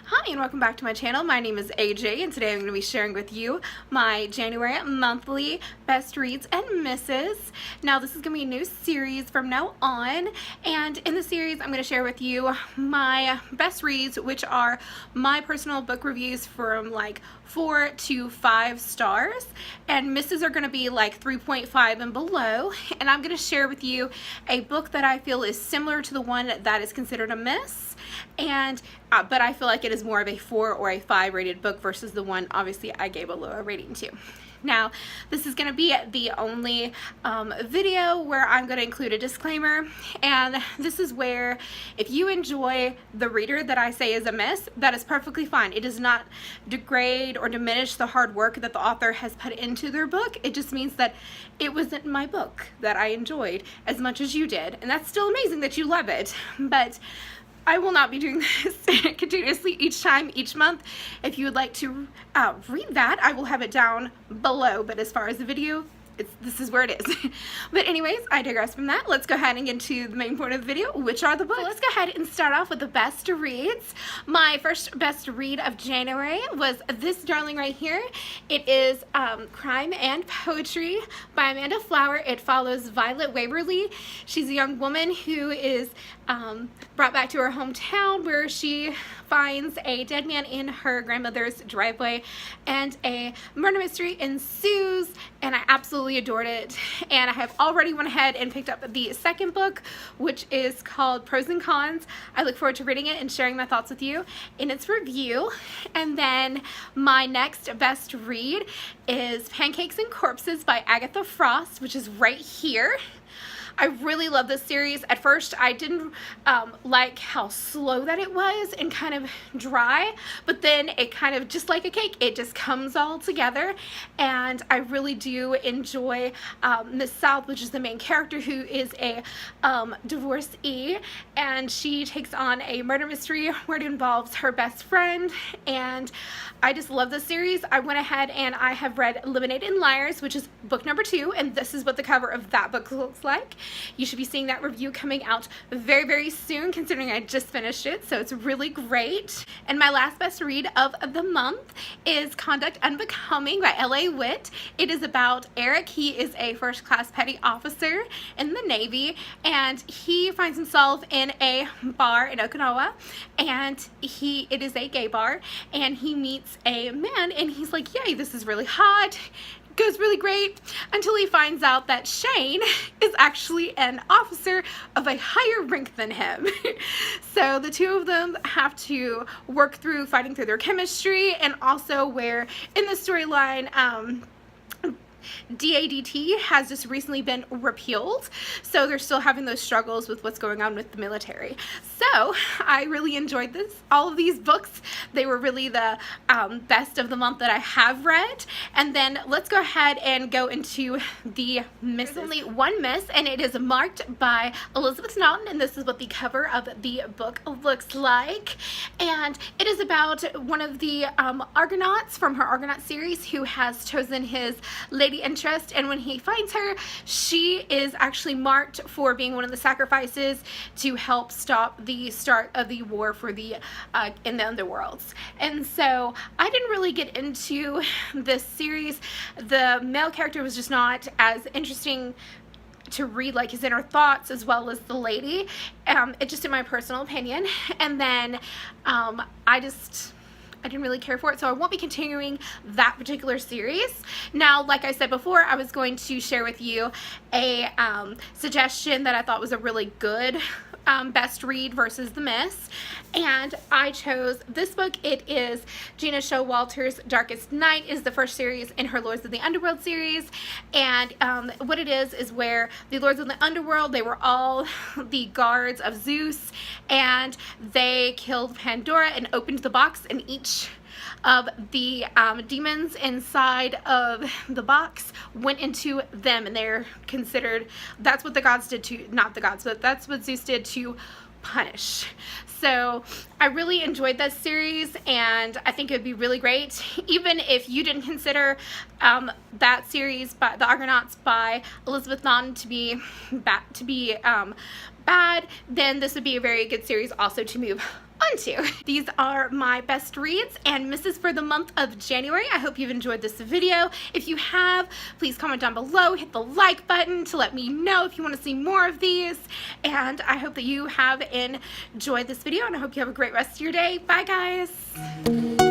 Hi and welcome back to my channel. My name is AJ and today I'm going to be sharing with you my January monthly best reads and misses. Now this is going to be a new series from now on, and in the series I'm going to share with you my best reads, which are my personal book reviews from like 4 to 5 stars, and misses are going to be like 3.5 and below. And I'm going to share with you a book that I feel is similar to the one that is considered a miss, and but I feel like it is more of a 4 or a 5 rated book versus the one obviously I gave a lower rating to. Now this is going to be the only video where I'm going to include a disclaimer, and this is where if you enjoy the reader that I say is a miss, that is perfectly fine. It does not degrade or diminish the hard work that the author has put into their book. It just means that it wasn't my book that I enjoyed as much as you did, and that's still amazing that you love it, but I will not be doing this continuously each month. If you would like to read that, I will have it down below, but as far as the video, this is where it is. But anyways, I digress from that. Let's go ahead and get into the main point of the video, which are the books. So let's go ahead and start off with the best reads. My first best read of January was this darling right here. It is Crime and Poetry by Amanda Flower. It follows Violet Waverly. She's a young woman who is brought back to her hometown where she finds a dead man in her grandmother's driveway, and a murder mystery ensues, and I absolutely adored it. And I have already went ahead and picked up the second book, which is called Pros and Cons. I look forward to reading it and sharing my thoughts with you in its review. And then my next best read is Pancakes and Corpses by Agatha Frost, which is right here. I really love this series. At first I didn't like how slow that it was and kind of dry, but then it kind of, just like a cake, it just comes all together. And I really do enjoy Miss South, which is the main character, who is a divorcee, and she takes on a murder mystery where it involves her best friend, and I just love this series. I went ahead and I have read Lemonade and Liars, which is book number 2, and this is what the cover of that book looks like. You should be seeing that review coming out very, very soon, considering I just finished it, so it's really great. And my last best read of the month is Conduct Unbecoming by L.A. Witt. It is about Eric. He is a first-class petty officer in the Navy, and he finds himself in a bar in Okinawa, and it is a gay bar, and he meets a man, and he's like, yay, this is really hot. Goes really great until he finds out that Shane is actually an officer of a higher rank than him. So the two of them have to work through fighting through their chemistry, and also where in the storyline DADT has just recently been repealed, so they're still having those struggles with what's going on with the military. So I really enjoyed all of these books. They were really the best of the month that I have read. And then let's go ahead and go into the misses. There's only one miss, and it is marked by Elizabeth Naughton, and this is what the cover of the book looks like. And it is about one of the Argonauts from her Argonaut series who has chosen his lady interest, and when he finds her, she is actually marked for being one of the sacrifices to help stop the start of the war for the in the underworlds. And so I didn't really get into this series. The male character was just not as interesting to read, like his inner thoughts, as well as the lady. It just in my personal opinion. And then I didn't really care for it, so I won't be continuing that particular series. Now, like I said before, I was going to share with you a suggestion that I thought was a really good best read versus the miss, and I chose this book. It is Gina Showalter's Darkest Night. Is the first series in her Lords of the Underworld series, and what it is where the Lords of the Underworld, they were all the guards of Zeus, and they killed Pandora and opened the box, and each of the demons inside of the box went into them, and they're considered, that's what the gods did to, not the gods, but that's what Zeus did to punish. So I really enjoyed that series, and I think it would be really great, even if you didn't consider that series by the Argonauts by Elizabeth Naughton to be bad, then this would be a very good series also to move on to. These are my best reads and misses for the month of January. I hope you've enjoyed this video. If you have, please comment down below, hit the like button to let me know if you want to see more of these. And I hope that you have enjoyed this video, and I hope you have a great rest of your day. Bye, guys.